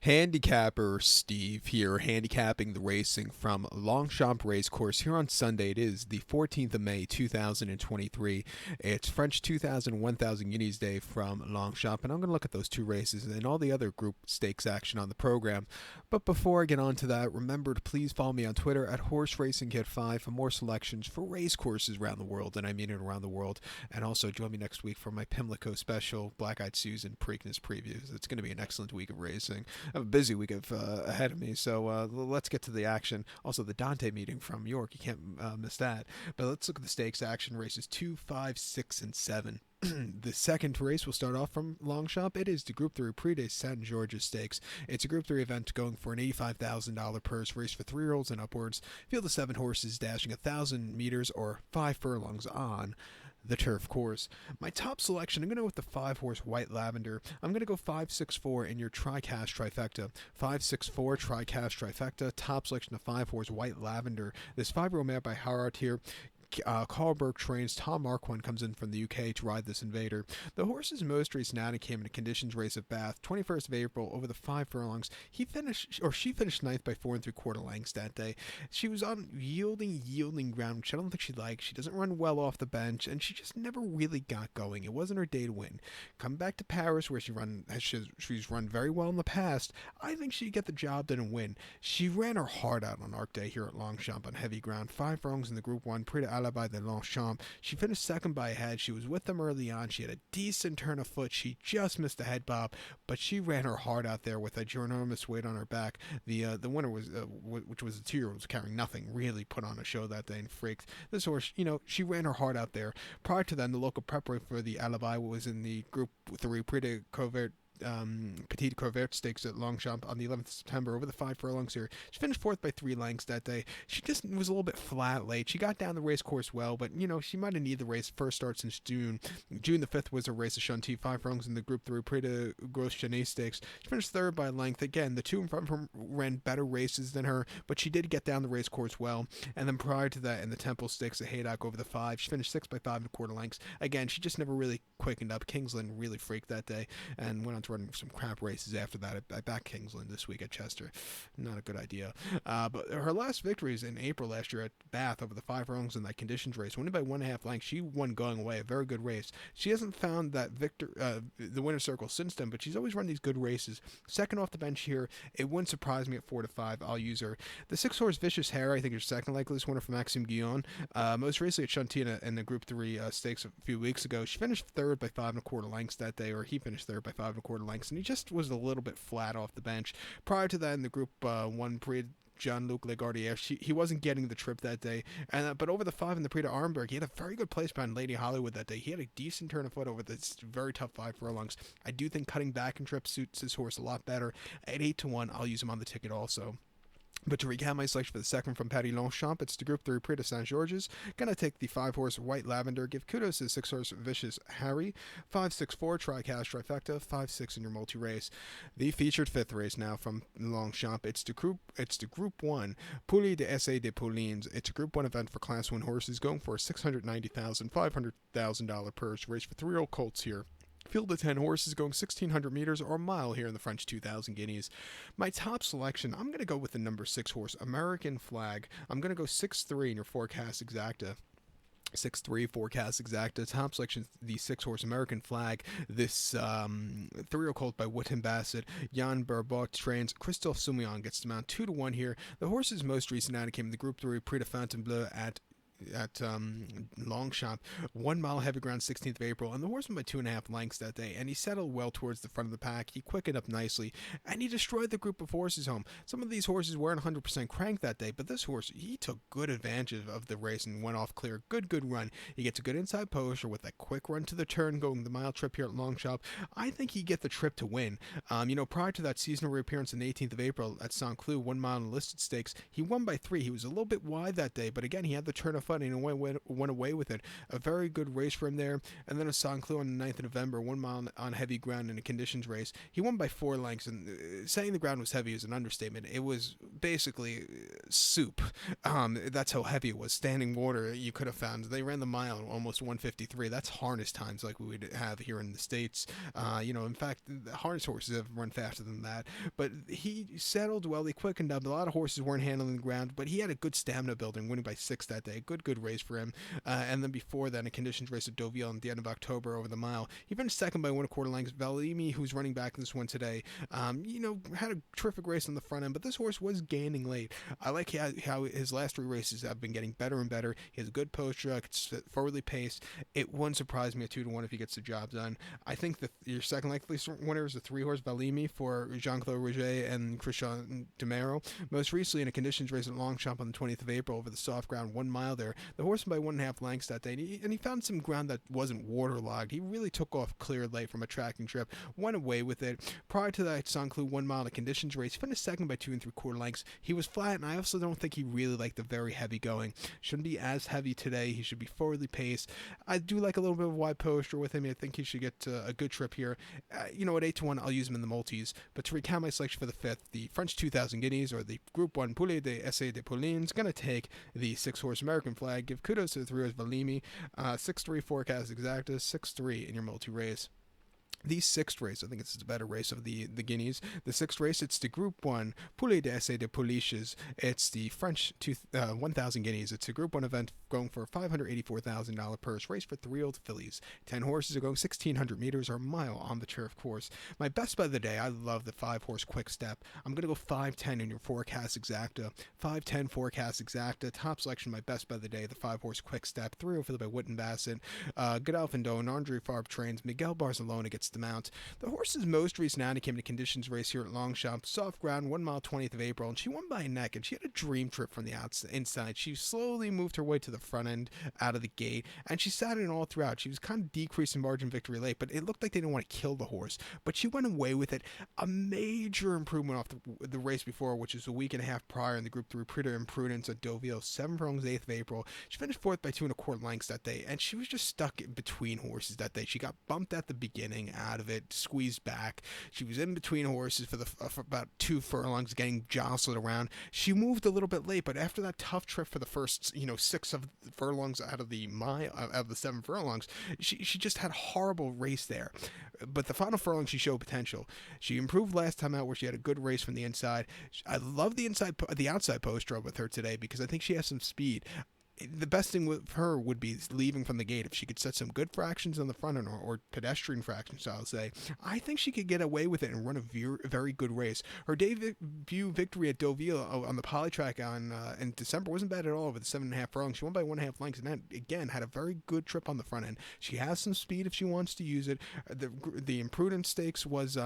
Handicapper Steve here, handicapping the racing from Longchamp Racecourse here on Sunday. It is the 14th of May, 2023. It's French 2000 1000 Guineas Day from Longchamp, and I'm going to look at those two races and all the other group stakes action on the program. But before I get on to that, remember to please follow me on Twitter at Horse Racing Kit 5 for more selections for race courses around the world, and I mean it around the world. And also join me next week for my Pimlico special, Black Eyed Susan Preakness previews. It's going to be an excellent week of racing. I have a busy week ahead of me, so let's get to the action. Also, the Dante meeting from York, you can't miss that. But let's look at the stakes action races 2, 5, 6, and 7. The second race will start off from Longchamp. It is the Group 3 Prix de Saint Georges Stakes. It's a Group 3 event going for an $85,000 purse race for 3-year-olds and upwards. Field of 7 horses dashing 1,000 meters or 5 furlongs on the turf course. My top selection, I'm going to go with the 5-horse White Lavender. I'm going to go 564 in your Tricast Trifecta. 564 Tricast Trifecta, top selection of 5-horse White Lavender. This 5-year-old mare by Harrod here. Carl Burke trains. Tom Marquand comes in from the UK to ride this Invader. The horse's most recent outing came in a conditions race at Bath, 21st of April, over the 5 furlongs. She finished ninth by 4 3/4 lengths that day. She was on yielding ground, which I don't think she liked. She doesn't run well off the bench, and she just never really got going. It wasn't her day to win. Come back to Paris, where she's run very well in the past. I think she'd get the job done and win. She ran her heart out on Arc Day here at Longchamp on heavy ground. 5 furlongs in the Group 1, Prix by the Longchamp. She finished second by a head. She was with them early on. She had a decent turn of foot. She just missed a head bob, but she ran her heart out there with a ginormous weight on her back. The winner was, which was a 2-year-old, was carrying nothing, really put on a show that day and freaked. This horse, she ran her heart out there. Prior to then, the local preparation for the Alibi was in the Group 3 Prix de Covert Petite Corvette Stakes at Longchamp on the 11th of September over the 5 furlongs here. She finished 4th by 3 lengths that day. She just was a little bit flat late. She got down the race course well, but she might have needed the race first start since June. June the 5th was a race of Chantilly, 5 furlongs in the Group 3 Prix de Gros Chenet Stakes. She finished 3rd by length. Again, the two in front of her ran better races than her, but she did get down the race course well. And then prior to that, in the Temple Stakes at Haydock over the 5, she finished 6th by 5 1/4 lengths. Again, she just never really quickened up. Kingsland really freaked that day and went on to run some crap races after that. I backed Kingsland this week at Chester. Not a good idea. But her last victories in April last year at Bath over the 5 furlongs in that conditions race, winning by 1.5 lengths. She won going away. A very good race. She hasn't found that the winner's circle since then, but she's always run these good races. Second off the bench here. It wouldn't surprise me at 4 to 5. I'll use her. The 6-horse Vicious Harry, I think, is second likeliest winner for Maxime Guillon. Most recently at Chantilly in the Group 3 stakes a few weeks ago. She finished 3rd by 5 1/4 lengths that day, or he finished 3rd by 5 1/4 lengths, and he just was a little bit flat off the bench. Prior to that, in the Group 1 Prix Jean-Luc Lagardiere, he wasn't getting the trip that day. But over the 5 in the Prix de Armberg, he had a very good place behind Lady Hollywood that day. He had a decent turn of foot over this very tough 5 furlongs. I do think cutting back and trip suits his horse a lot better. At 8 to 1, I'll use him on the ticket also. But to recap my selection for the second from Paris Longchamp, it's the Group 3 Prix de Saint Georges. Gonna take the 5-horse White Lavender. Give kudos to the 6-horse Vicious Harry. 564 Tricast Trifecta. 5-6 in your multi-race. The featured 5th race now from Longchamp. It's the Group 1 POULE de ESSAI de POULAINS. It's a Group 1 event for Class 1 horses going for a $690,000, $500,000 purse race for 3-year-old colts here. Field of 10 horses going 1,600 meters or a mile here in the French 2,000 Guineas. My top selection, I'm going to go with the number 6 horse, American Flag. I'm going to go 6-3 in your Forecast Exacta. 6-3 Forecast Exacta. Top selection, the 6-horse American Flag. This 3-year-old colt by Whitton Bassett. Jan Barbot trains. Christophe Soumillon gets the mount 2 to 1 here. The horse's most recent outing came in the Group 3 Prix de Fontainebleau at Longchamp, 1 mile heavy ground, 16th of April, and the horse went by 2.5 lengths that day, and he settled well towards the front of the pack. He quickened up nicely, and he destroyed the group of horses home. Some of these horses weren't 100% crank that day, but this horse, he took good advantage of the race and went off clear. Good run. He gets a good inside poster with that quick run to the turn, going the mile trip here at Longchamp. I think he get the trip to win. Prior to that seasonal reappearance on the 18th of April at Saint-Cloud, 1 mile in listed stakes, he won by 3. He was a little bit wide that day, but again, he had the turn of fighting and went away with it. A very good race for him there. And then a Saint-Cloud on the 9th of November, 1 mile on heavy ground in a conditions race. He won by 4 lengths, and saying the ground was heavy is an understatement. It was basically soup. That's how heavy it was. Standing water you could have found. They ran the mile almost 1:53. That's harness times like we would have here in the States. In fact, the harness horses have run faster than that. But he settled well. He quickened up. A lot of horses weren't handling the ground, but he had a good stamina building, winning by 6 that day. Good race for him. And then before that, a conditions race at Deauville at the end of October over the mile. He finished second by 1 1/4 lengths. Valimi, who's running back in this one today, had a terrific race on the front end, but this horse was gaining late. I like how his last 3 races have been getting better and better. He has a good post track. It's forwardly paced. It wouldn't surprise me at 2-1 if he gets the job done. I think that your second likely winner is a 3-horse Valimi for Jean-Claude Roger and Christian Demero. Most recently in a conditions race at Longchamp on the 20th of April over the soft ground, 1 mile there. The horse won by 1.5 lengths that day, and he found some ground that wasn't waterlogged. He really took off clear late from a tracking trip, went away with it. Prior to that, Saint-Cloud 1 mile in a conditions race, finished second by 2 3/4 lengths. He was flat, and I also don't think he really liked the very heavy going. Shouldn't be as heavy today. He should be forwardly paced. I do like a little bit of wide poster with him. I think he should get a good trip here. At 8-1, I'll use him in the multis. But to recount my selection for the 5th, the French 2000 Guineas, or the Group 1 POULE de ESSAI de POULAINS, going to take the 6-horse American Flag. Give kudos to the 3-horse Valimi. 6-3 forecast exacta, 6-3 in your multi-race. The 6th race, I think it's the better race of the Guineas. The 6th race, it's the Group 1 POULE de ESSAI de POULICHES. It's the French 1,000 Guineas. It's a Group 1 event going for a $584,000 purse. Race for 3-year-old fillies. 10 horses are going 1,600 meters or a mile on the turf course. My best bet of the day, I love the 5-horse Quick Step. I'm going to go 5-10 in your forecast exacta. 5-10 forecast exacta. Top selection, my best bet of the day, the 5-horse Quick Step. 3-year-old filly by Witten Bassett. Godolphin Doe and Andre Farb trains. Miguel Barcelona gets the mount. The horse's most recent outing came in a conditions race here at Longchamp. Soft ground, 1 mile, 20th of April, and she won by a neck, and she had a dream trip from the inside. She slowly moved her way to the front end out of the gate, and she sat in all throughout. She was kind of decreasing margin victory late, but it looked like they didn't want to kill the horse, but she went away with it. A major improvement off the race before, which is a week and a half prior in the Group 3 Prix d'Imprudence at Deauville, 7 furlongs, 8th of April. She finished 4th by 2 1/4 lengths that day, and she was just stuck in between horses that day. She got bumped at the beginning out of it, squeezed back. She was in between horses for about 2 furlongs, getting jostled around. She moved a little bit late, but after that tough trip for the first 6 of the furlongs out of the 7 furlongs, she just had a horrible race there. But the final furlong, she showed potential. She improved last time out, where she had a good race from the inside. I love the outside post row with her today, because I think she has some speed. The best thing with her would be leaving from the gate. If she could set some good fractions on the front end, or pedestrian fractions, I'll say, I think she could get away with it and run a very good race. Her debut victory at Deauville on the poly track in December wasn't bad at all over the 7.5 furlongs. She won by 1.5 lengths, and then again had a very good trip on the front end. She has some speed if she wants to use it. The Imprudence Stakes was,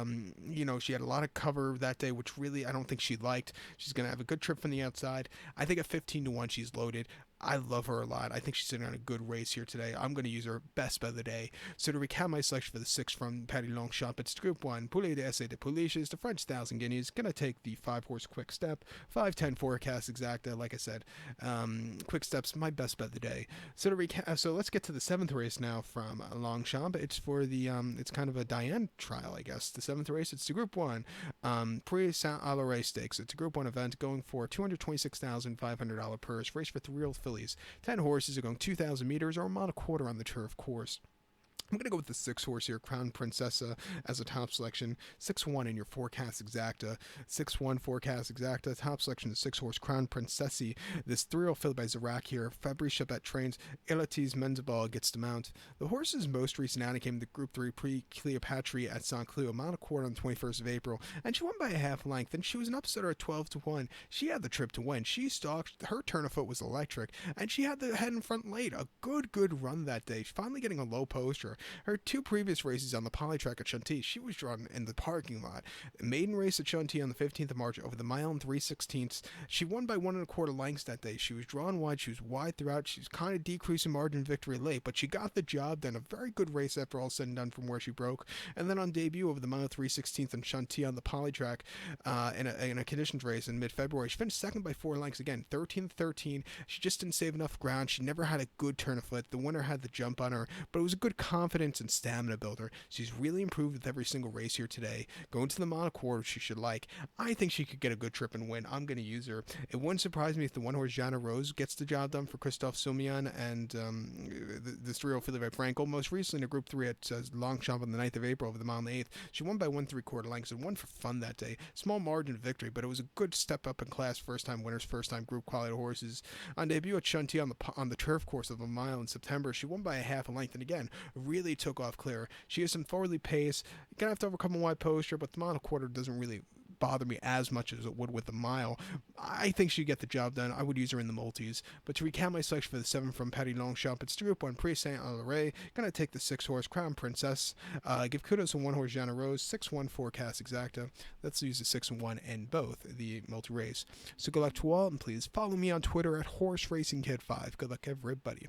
she had a lot of cover that day, which really I don't think she liked. She's going to have a good trip from the outside. I think at 15-1 she's loaded. I love her a lot. I think she's sitting on a good race here today. I'm going to use her best bet of the day. So to recap my selection for the 6th from Paris Longchamp, it's Group 1, POULE de ESSAI de POULICHES, the French 1,000 Guineas. Going to take the 5-horse Quick Step, 5-10 forecast exacta. Like I said, Quick Step's my best bet of the day. So to recap, so let's get to the 7th race now from Longchamp. It's for the it's kind of a Diane trial, I guess. The 7th race, it's the Group 1 PRIX SAINT-ALARY Stakes. It's a Group 1 event going for $226,500 purse. Race for 3-year-old fillies. 10 horses are going 2,000 meters or a mile and a quarter on the turf course. I'm going to go with the 6-horse here, Crown Princessa, as a top selection. 6-1 in your forecast exacta. 6-1 forecast exacta. Top selection, the 6-horse Crown Princessi. This 3-year-old filly by Zarak here. Fabrice Chapet trains. Elatis Menzabal gets to mount. The horse's most recent outing came to Group 3 Prix Cleopatra at Saint-Cloud, a mile and a quarter on the 21st of April, and she won by a half length, and she was an upsetter at 12-1. She had the trip to win. She stalked. Her turn of foot was electric, and she had the head in front late. A good run that day. Finally getting a low poster. Her two previous races on the poly track at Chantilly, she was drawn in the parking lot. Maiden race at Chantilly on the 15th of March over the mile and 3/16. She won by 1 1/4 lengths that day. She was drawn wide. She was wide throughout. She was kind of decreasing margin victory late, but she got the job done. A very good race after all said and done from where she broke. And then on debut over the mile 3/16 and Chantilly on the poly track in a conditions race in mid-February, she finished second by 4 lengths again, 13-13. She just didn't save enough ground. She never had a good turn of foot. The winner had the jump on her, but it was a good confidence and stamina builder. She's really improved with every single race here today. Going to the mile quarter, she should like. I think she could get a good trip and win. I'm going to use her. It wouldn't surprise me if the one-horse Jana Rose gets the job done for Christophe Soumillon and the 3-year-old Philippe Frankel. Most recently in a Group 3 at Longchamp on the 9th of April over the mile and the 8th. She won by 1 3/4 lengths and won for fun that day. Small margin victory, but it was a good step up in class. First-time winners, first-time group quality horses. On debut at Chantilly on the turf course of a mile in September, she won by a half a length and again really took off clear. She has some forwardly pace. You're gonna have to overcome a wide poster, but the mile and a quarter doesn't really bother me as much as it would with the mile. I think she'd get the job done. I would use her in the multis. But to recap my selection for the 7 from Patty Longchamp, it's 3 1 PRIX SAINT-ALARY. Gonna take the 6-horse Crown Princess. Give kudos to 1-horse Jana Rose. 6-1 Forecast Exacta. Let's use the 6 and 1 in both the multi race. So good luck to all, and please follow me on Twitter at HorseRacingKid5. Good luck, everybody.